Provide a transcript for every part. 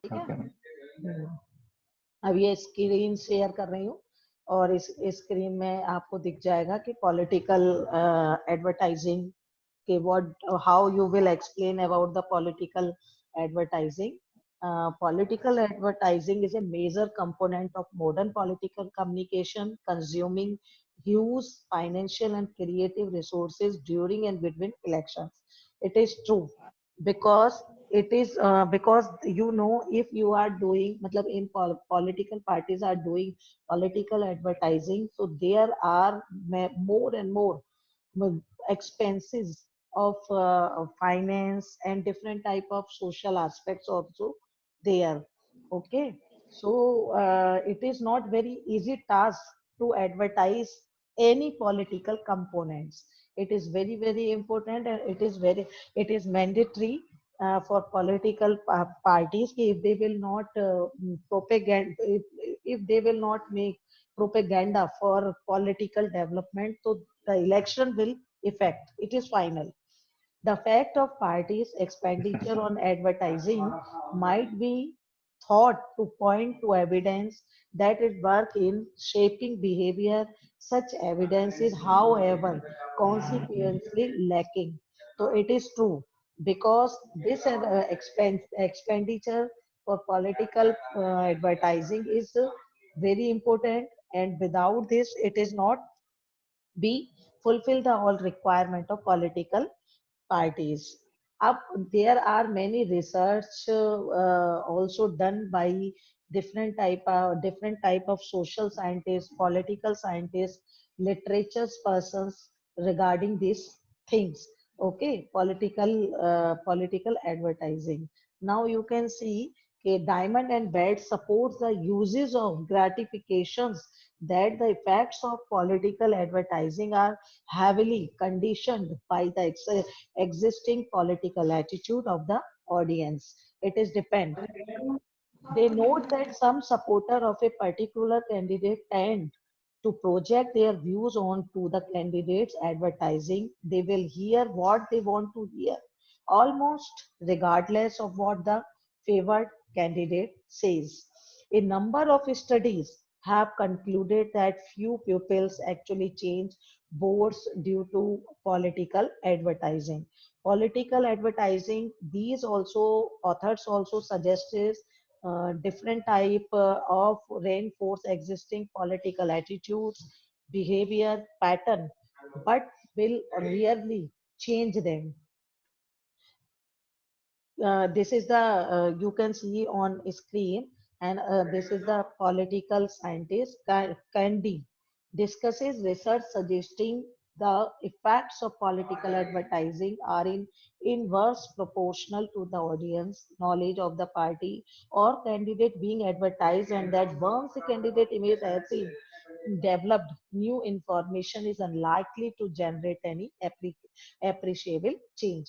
ठीक है। Okay. अब ये स्क्रीन शेयर कर रही हूँ और इस स्क्रीन में आपको दिख जाएगा कि पॉलिटिकल एडवर्टाइजिंग के what how you will explain about the political advertising. Political advertising is a major component of modern political communication, consuming huge financial and creative resources during and between elections. It is true because it is because if you are doing matlab in political parties are doing political advertising, so there are more and more expenses of finance and different type of social aspects also there. Okay, so it is not very easy task to advertise any political components. It is very important, and it is mandatory for political parties ki if they will not propaganda if they will not make propaganda for political development, so the election will effect. It is final. The fact of parties' expenditure on advertising might be thought to point to evidence that it work in shaping behavior. Such evidence is, however, consequently lacking. So it is true because this expenditure for political advertising is very important, and without this, it is not be fulfill the all requirement of political parties. Up there are many research also done by different type of social scientists, political scientists, literatures persons regarding these things. Okay, political advertising. Now you can see okay, Diamond and Bed supports the uses of gratifications that the effects of political advertising are heavily conditioned by the existing political attitude of the audience. It is depend. They note that some supporter of a particular candidate tend to project their views on to the candidate's advertising. They will hear what they want to hear, almost regardless of what the favored candidate says. A number of studies have concluded that few pupils actually change boards due to political advertising. Political advertising, these also authors also suggested different type of reinforce existing political attitudes, behavior pattern, but will rarely change them. This is the you can see on screen, and this is the political scientist Candy discusses research suggesting the effects of political advertising are in inverse proportional to the audience knowledge of the party or candidate being advertised, and that once the candidate image has been developed, new information is unlikely to generate any appreciable change.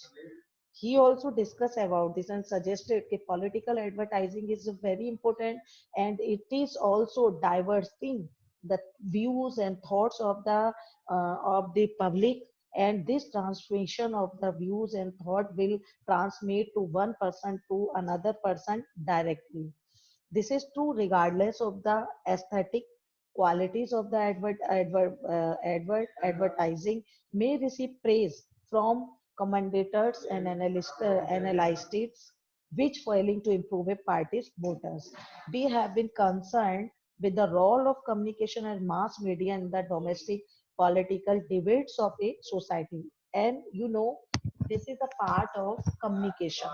He also discussed about this and suggested that political advertising is very important, and it is also diversing the views and thoughts of the public, and this transmission of the views and thought will transmit to one person to another person directly. This is true regardless of the aesthetic qualities of the advertising may receive praise from commentators and analysts, which failing to improve a party's voters. We have been concerned with the role of communication and mass media in the domestic political debates of a society. And this is a part of communication,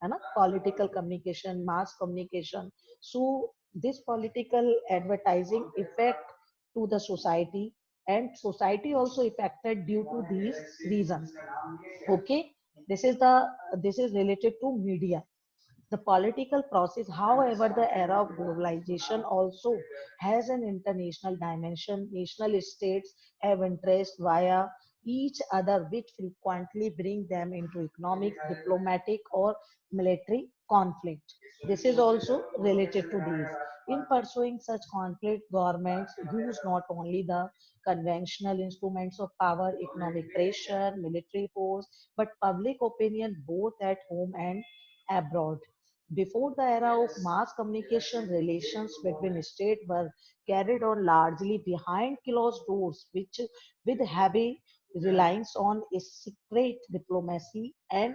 है ना? Political communication, mass communication. So this political advertising effect to the society, and society also affected due to these reasons. Okay, this is related to media. The political process, however, the era of globalization also has an international dimension. National states have interest via each other, which frequently bring them into economic, diplomatic, or military conflict. This is also related to these. In pursuing such conflict, governments use not only the conventional instruments of power, economic pressure, military force, but public opinion both at home and abroad. Before the era of mass communication, relations between states were carried on largely behind closed doors, which with heavy reliance on a secret diplomacy and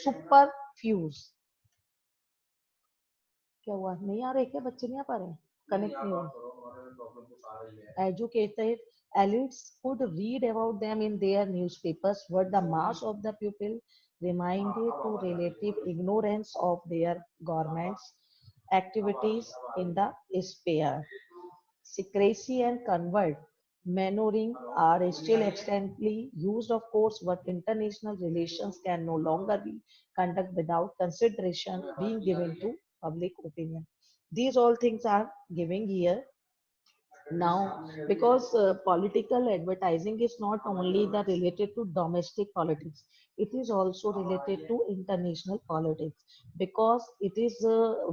superfuse. क्या हुआ? नहीं आ रहे क्या? बच्चे नहीं आ पा रहे? Connect नहीं हो रहा। Educated elites could read about them in their newspapers, but the mass of the people remained to relative ignorance of their government's activities in the sphere. Secrecy and covert maneuvering are still extensively used, of course, but international relations can no longer be conducted without consideration being given to public opinion. These all things are giving here now, because political advertising is not only the related to domestic politics, it is also related to international politics, because it is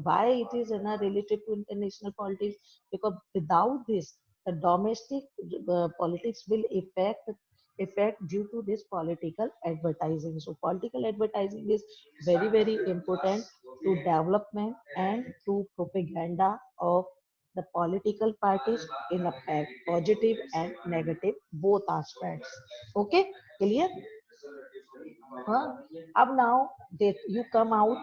why it is related to international politics, because without this the domestic politics will affect due to this political advertising. So political advertising is very important to development and to propaganda of the political parties in a positive and negative both aspects. Okay, clear? Huh? Ab now that you come out,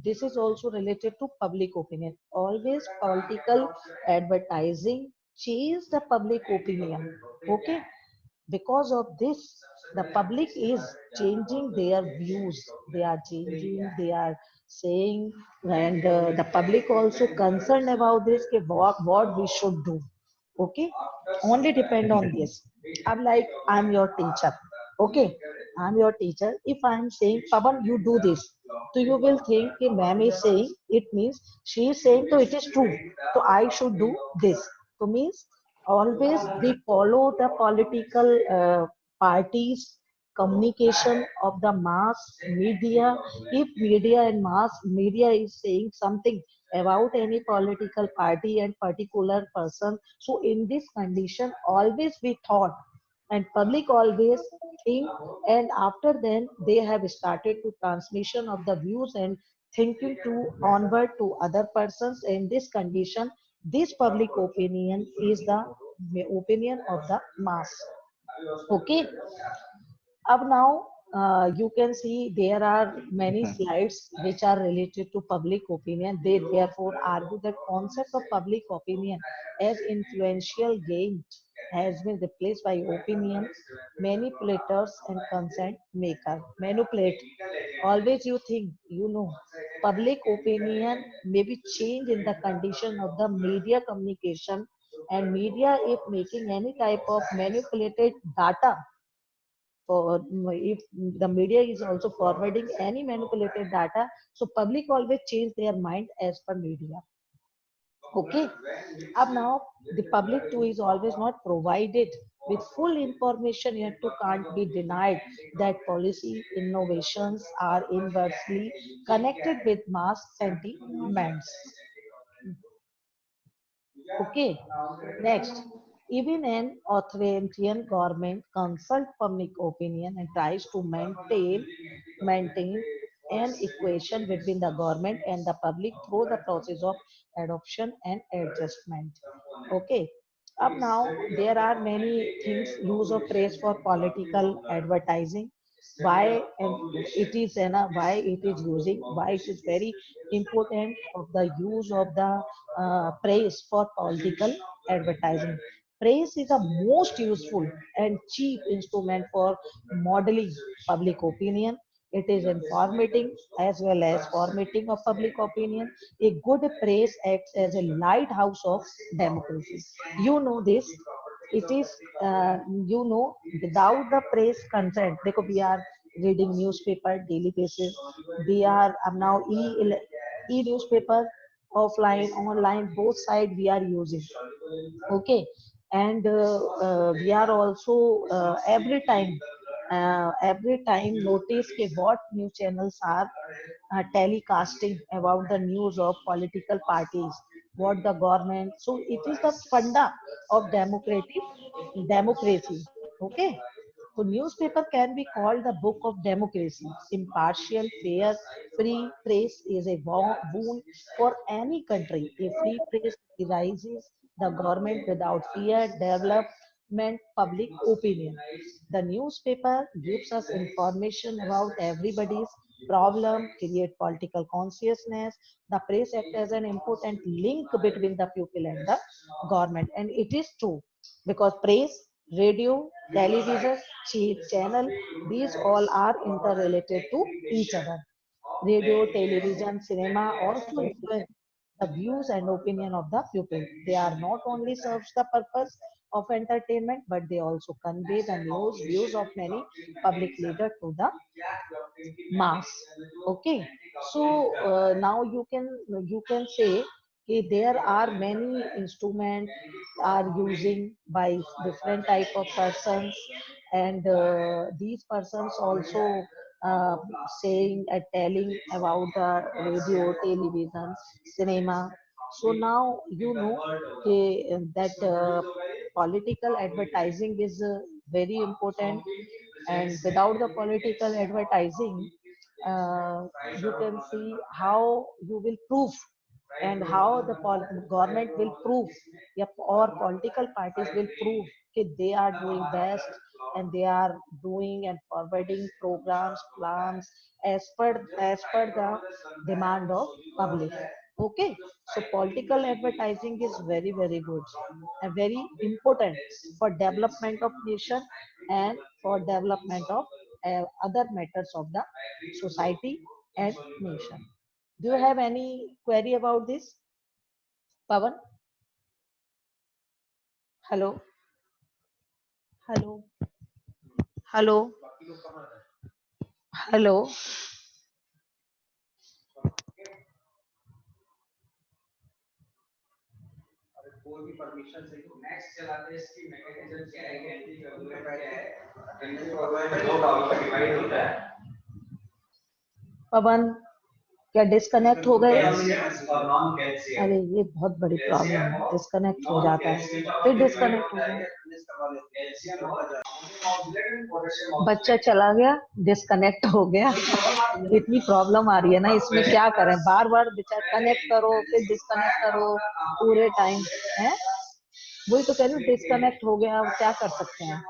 this is also related to public opinion. Always political advertising change the public opinion. Okay, because of this the public is changing their views, they are changing, they are saying, and the public also concerned about this, what we should do. Okay, only depend on Exactly. this. I'm like, I'm your teacher. Okay, I'm your teacher. If I'm saying, Pavan, you do this, so you will think कि ma'am is saying, it means she is saying, so it is true, so I should do this. So means always we follow the political parties communication of the mass media. If media and mass media is saying something about any political party and particular person, so in this condition always we thought and public always think, and after then they have started to transmission of the views and thinking to onward to other persons. In this condition this public opinion is the opinion of the mass. Okay, up now, you can see there are many Mhm. slides which are related to public opinion. They therefore argue that concept of public opinion as influential gain has been replaced by opinion manipulators and consent maker. Manipulate. Always you think, public opinion may be changed in the condition of the media communication, and media if making any type of manipulated data, for if the media is also forwarding any manipulated data, so public always change their mind as per media. Okay, up now the public too is always not provided with full information, yet to can't be denied that policy innovations are inversely connected with mass sentiments. Okay, next. Even an authoritarian government consults public opinion and tries to maintain an equation between the government and the public through the process of adoption and adjustment. Okay. Up now, there are many things use of praise for political advertising. Why and it is why it is using, why it is very important of the use of the praise for political advertising. Praise is the most useful and cheap instrument for modeling public opinion. It is informating as well as formatting of public opinion. A good praise acts as a lighthouse of democracy. You know this. It is, without the praise consent. देखो, we are reading newspaper daily basis. We are now e-newspaper, offline, online, both side we are using. Okay, and we are also every time notice ke what news channels are telecasting about the news of political parties, what the government. So it is the funda of democracy. Okay, So newspaper can be called the book of democracy. Impartial, fair, free press is a boon for any country. A free press rises the government without fear, development, public opinion. The newspaper gives us information about everybody's problem, create political consciousness. The press acts as an important link between the people and the government. And it is true because press, radio, television, channel, these all are interrelated to each other. Radio, television, cinema also influence the views and opinion of the people. They are not only serves the purpose of entertainment, but they also convey the news, views of many public leaders to the mass. Okay, so now you can say that there are many instruments are using by different type of persons, and these persons also uh, saying and telling about the radio, television, cinema. So now you know that political advertising is very important, and without the political advertising, you can see how you will prove and how the government will prove, yep, or political parties will prove that they are doing best and they are doing and forwarding programs, plans as per the demand of public. Okay, so political advertising is very very good and very important for development of nation and for development of other matters of the society and nation. Do you have any query about this, Pawan? Hello, hello, hello, hello. पवन, क्या disconnect हो गए? अरे ये बहुत बड़ी problem है, disconnect हो जाता है, फिर डिस्कनेक्ट हो गया, बच्चा चला गया, डिस्कनेक्ट हो गया। इतनी प्रॉब्लम आ रही है ना, इसमें क्या करें, बार बार बेचारा कनेक्ट करो फिर डिस्कनेक्ट करो पूरे टाइम है। वही तो कह रही हूँ, डिस्कनेक्ट हो गया, क्या कर सकते हैं।